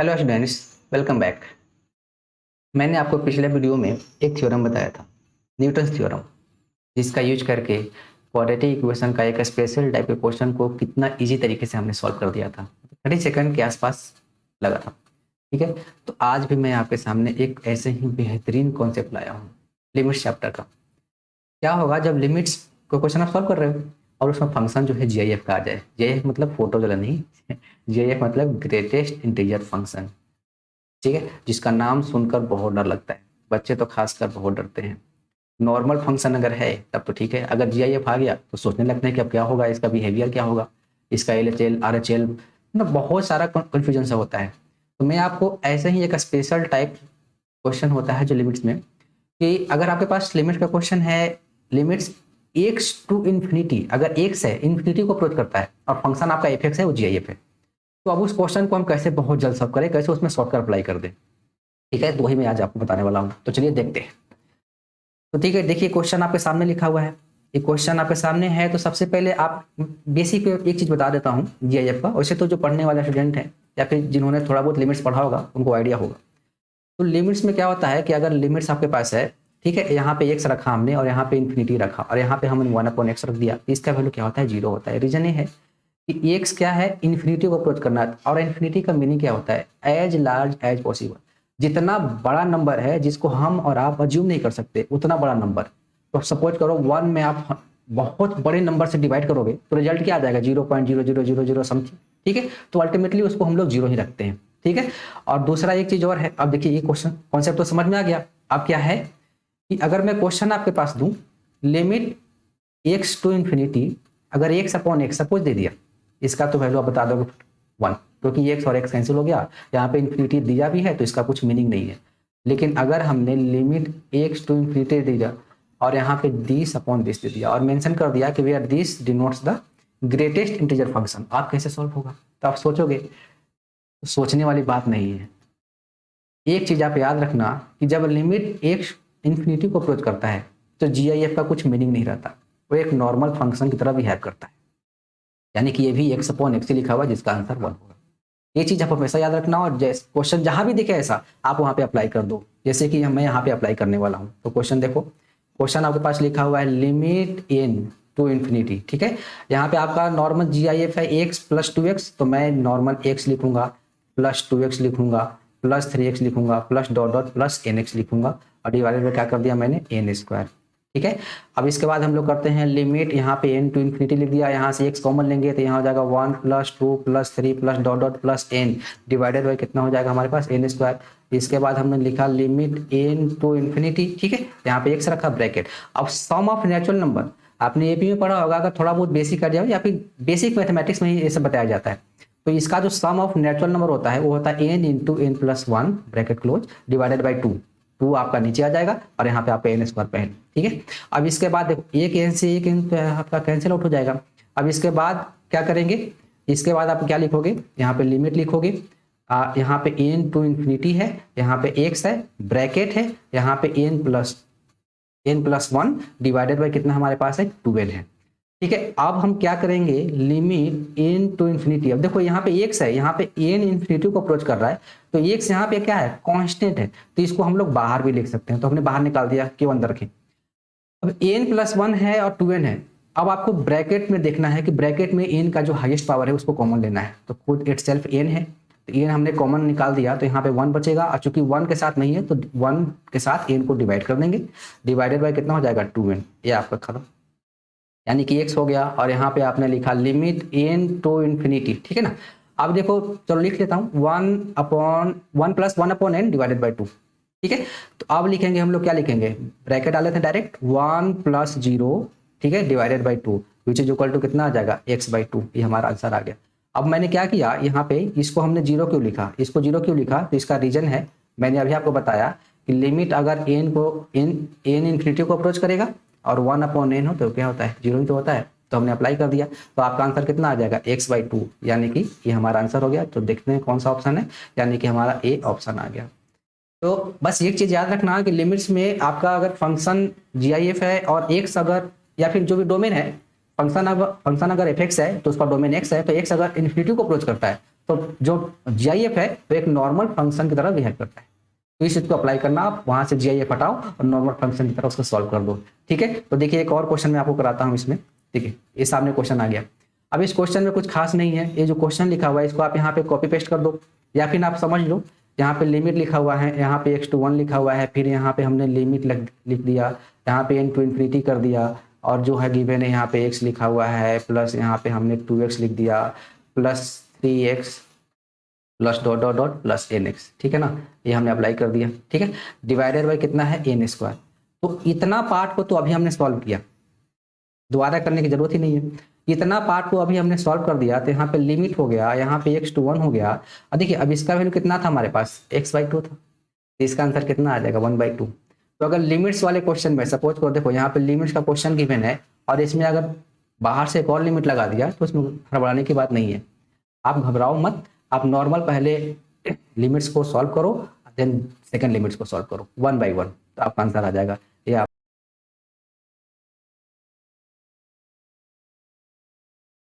Hello students, welcome back. मैंने आपको पिछले वीडियो में एक थ्योरम बताया था, न्यूटन्स थ्योरम, जिसका यूज करके क्वाड्रेटिक इक्वेशन का एक स्पेशल टाइप के क्वेश्चन को कितना इजी तरीके से हमने सॉल्व कर दिया था। 30 सेकंड के आसपास लगा था। ठीक है, तो आज भी मैं आपके सामने एक ऐसे ही बेहतरीन कॉन्सेप्ट लाया हूँ, लिमिट्स चैप्टर का। क्या होगा जब लिमिट्स को क्वेश्चन आप सॉल्व कर रहे हो और उसमें फंक्शन जो है जीआईएफ का आ जाए। जीआईएफ मतलब फोटो जला नहीं, जीआईएफ मतलब ग्रेटेस्ट इंटीजर फंक्शन। ठीक है, जिसका नाम सुनकर बहुत डर लगता है, बच्चे तो खासकर बहुत डरते हैं। नॉर्मल फंक्शन अगर है तब तो ठीक है, अगर जीआईएफ आ गया तो सोचने लगते हैं कि अब क्या होगा, इसका बिहेवियर क्या होगा, इसका एलएचएल आरएचएल, मतलब बहुत सारा कन्फ्यूजन सा होता है। तो मैं आपको ऐसे ही एक स्पेशल टाइप क्वेश्चन होता है जो लिमिट्स में, कि अगर आपके पास लिमिट का क्वेश्चन है, लिमिट्स एक्स टू इन्फिनिटी, अगर एक्स है इन्फिनिटी को अप्रोच करता है और फंक्शन आपका एफ है, वो जीआईएफ है, तो अब उस क्वेश्चन को हम कैसे बहुत जल्द सॉल्व करें, कैसे उसमें शॉर्टकट अप्लाई कर दें। ठीक है, तो वही मैं आज आपको बताने वाला हूँ, तो चलिए देखते हैं। तो ठीक है, देखिए क्वेश्चन आपके सामने लिखा हुआ है। ये क्वेश्चन आपके सामने है, तो सबसे पहले आप बेसिक एक चीज बता देता हूँ जीआईएफ का। वैसे तो जो पढ़ने वाले स्टूडेंट हैं या फिर जिन्होंने थोड़ा बहुत लिमिट्स पढ़ा होगा उनको आइडिया होगा। तो लिमिट्स में क्या होता है कि अगर लिमिट्स आपके पास है, ठीक है, यहाँ पे एक्स रखा हमने और यहाँ पे इन्फिनिटी रखा और यहाँ पे हमने 1/x रख दिया, तो इसका वैल्यू क्या होता है, 0 होता है। रीजन ये है कि एक्स क्या है, इन्फिनिटी को अप्रोच करना है, और इन्फिनिटी का मीनिंग क्या होता है, एज लार्ज एज पॉसिबल। जितना बड़ा नंबर है जिसको हम और आप अज्यूम नहीं कर सकते, उतना बड़ा नंबर। तो सपोज करो 1 में आप बहुत बड़े नंबर से डिवाइड करोगे तो रिजल्ट क्या आ जाएगा, 0.0000 समथिंग। ठीक है, तो अल्टीमेटली उसको हम लोग 0 ही रखते हैं। ठीक है, और दूसरा एक चीज और है। अब देखिए ये क्वेश्चन कॉन्सेप्ट तो समझ में आ गया। अब क्या है कि अगर मैं क्वेश्चन आपके पास दूं, लिमिट एक्स टू इन्फिनिटी, अगर x upon x suppose they दिया, इसका तो वैल्यू आप बता दोगे 1, क्योंकि एक्स और एक्स कैंसिल हो गया। यहाँ पे इन्फिनिटी दिया भी है तो इसका कुछ मीनिंग नहीं है। लेकिन अगर हमने लिमिट एक्स टू इन्फिनिटी दे दिया और यहाँ पे दिस अपॉन दिस दे दिया और मेंशन कर दिया कि where this denotes the greatest integer function, आप कैसे सॉल्व होगा। तो आप सोचोगे, तो सोचने वाली बात नहीं है। एक चीज आप याद रखना कि जब लिमिट एक्स इन्फिनिटी को अप्रोच करता है तो जीआईएफ का कुछ मीनिंग नहीं रहता, वो एक नॉर्मल फंक्शन की तरह बिहेव करता है। यानी कि ये भी एक्स अपॉन एक्स लिखा हुआ जिसका आंसर 1 होगा। ये चीज आप हमेशा याद रखना, और जैसे क्वेश्चन जहां भी दिखे ऐसा आप वहां पे अप्लाई कर दो, जैसे कि मैं यहाँ पे अप्लाई करने वाला हूँ। तो क्वेश्चन देखो, क्वेश्चन आपके पास लिखा हुआ है लिमिट एन टू इन्फिनिटी। ठीक है, यहाँ पे आपका नॉर्मल जीआईएफ है एक्स प्लस 2x, तो मैं नॉर्मल एक्स लिखूंगा, प्लस 2x लिखूंगा, प्लस 3x लिखूंगा, plus dot dot plus nx लिखूंगा, और डिवाइडेड में क्या कर दिया मैंने, n स्क्वायर। ठीक है, अब इसके बाद हम लोग करते हैं लिमिट, यहाँ पे n टू इन्फिनिटी लिख दिया, यहाँ से x कॉमन लेंगे तो यहाँ हो जाएगा 1 plus 2 plus 3 plus dot dot plus n, divided by कितना हो जाएगा हमारे पास, n स्क्वायर। इसके बाद हमने लिखा लिमिट n टू इन्फिनिटी। ठीक है, यहाँ पे x रखा ब्रैकेट। अब सम ऑफ नेचुरल नंबर आपने एपी में पढ़ा होगा, अगर थोड़ा बहुत बेसिक कर जाओ या फिर बेसिक मैथमेटिक्स में ही ये सब बताया जाता है। तो इसका जो सम ऑफ नेचुरल नंबर होता है वो होता है n into n plus 1 bracket close divided by 2 आपका नीचे आ जाएगा और यहाँ पे आपका n स्क्वायर पहले। ठीक है, अब इसके बाद देखो एक n से एक n आपका कैंसिल आउट हो जाएगा। अब इसके बाद क्या करेंगे, इसके बाद आप क्या लिखोगे, यहाँ पे लिमिट लिखोगे, यहाँ पे n टू इन्फिनिटी है, यहाँ पे x है, ब्रैकेट है, यहाँ पे n प्लस 1 डिवाइडेड बाई कितना हमारे पास है, 12 है। ठीक है, अब हम क्या करेंगे, लिमिट n टू इन्फिनिटी। अब देखो यहाँ पे x है, यहाँ पे n इन्फिनिटी को अप्रोच कर रहा है, तो x यहाँ पे क्या है, कांस्टेंट है, तो इसको हम लोग बाहर भी लिख सकते हैं। तो हमने बाहर निकाल दिया, क्यों अंदर रखें। अब n प्लस 1 है और 2n है। अब आपको ब्रैकेट में देखना है कि ब्रैकेट में n का जो हाईएस्ट पावर है उसको कॉमन लेना है, तो खुद इट सेल्फ n है, तो n हमने कॉमन निकाल दिया, तो यहाँ पे 1 बचेगा, और चूंकि 1 के साथ नहीं है तो 1 के साथ n को डिवाइड कर देंगे, डिवाइडेड बाय कितना हो जाएगा, 2n। ये आपका खत्म, यानी कि x हो गया। और यहाँ पे आपने लिखा लिमिट n टू इन्फिनिटी। ठीक है ना, अब देखो चलो लिख लेता हूँ, 1 प्लस 1/n डिवाइडेड बाई 2। ठीक है, तो अब लिखेंगे हम लोग, क्या लिखेंगे, ब्रैकेट डाले थे डायरेक्ट, 1 प्लस 0, ठीक है, divided by 2 which is equal to कितना आ जाएगा, x/2। ये हमारा आंसर आ गया। अब मैंने क्या किया, यहाँ पे इसको हमने 0 क्यों लिखा, इसको 0 क्यों लिखा, तो इसका रीजन है, मैंने अभी आपको बताया कि लिमिट अगर n इन्फिनिटी को अप्रोच करेगा और 1/n हो तो क्या होता है, 0 ही तो होता है, तो हमने अप्लाई कर दिया। तो आपका आंसर कितना आ जाएगा, x/2, यानी कि ये हमारा आंसर हो गया। तो देखते हैं कौन सा ऑप्शन है, यानी कि हमारा ए ऑप्शन आ गया। तो बस एक चीज याद रखना कि लिमिट्स में आपका अगर फंक्शन जीआईएफ है और एक्स अगर या फिर जो भी डोमेन है फंक्शन अगर एफ एक्स है तो उसका डोमेन एक्स है, तो एक्स अगर इन्फिनिटी को अप्रोच करता है तो जो GIF है वो एक नॉर्मल फंक्शन की तरह बिहेव करता है। तो इस चीज को अप्लाई करना, आप वहां से GIF हटाओ और नॉर्मल फंक्शन की तरह उसको सॉल्व कर दो। ठीक है, तो देखिए एक और क्वेश्चन मैं आपको कराता हूँ इसमें। ठीक है, ये सामने क्वेश्चन आ गया। अब इस क्वेश्चन में कुछ खास नहीं है, ये जो क्वेश्चन लिखा हुआ है इसको आप यहाँ पे कॉपी पेस्ट कर दो, या फिर आप समझ लो यहाँ पे लिमिट लिखा हुआ है, यहाँ पे x to 1 लिखा हुआ है, फिर यहाँ पे हमने लिमिट लिख दिया, यहाँ पे n to इन्फिनिटी कर दिया, और जो है गिवन है यहाँ पे x लिखा हुआ है, प्लस यहाँ पे हमने 2x लिख दिया, plus 3x plus dot dot dot plus nx। ठीक है ना, ये हमने अप्लाई कर दिया। ठीक है, डिवाइडेड बाई कितना है n स्क्वायर। तो इतना पार्ट को तो अभी हमने सॉल्व किया, दोबारा करने की जरूरत ही नहीं है। इतना पार्ट को अभी हमने सॉल्व कर दिया, तो यहाँ पे लिमिट हो गया, यहाँ पे x to 1 हो गया। अब देखिए अब इसका वैल्यू कितना था हमारे पास, x/2 था, तो इसका आंसर कितना आ जाएगा 1/2। तो अगर लिमिट्स वाले क्वेश्चन में सपोज करो, देखो यहाँ पे लिमिट्स का क्वेश्चन गिवन है और इसमें अगर बाहर से एक और लिमिट लगा दिया तो इसमें घबराने की बात नहीं है। आप घबराओ मत, आप नॉर्मल पहले लिमिट्स को सॉल्व करो, देन सेकंड लिमिट्स को सॉल्व करो 1/1, तो आपका आंसर आ जाएगा। ये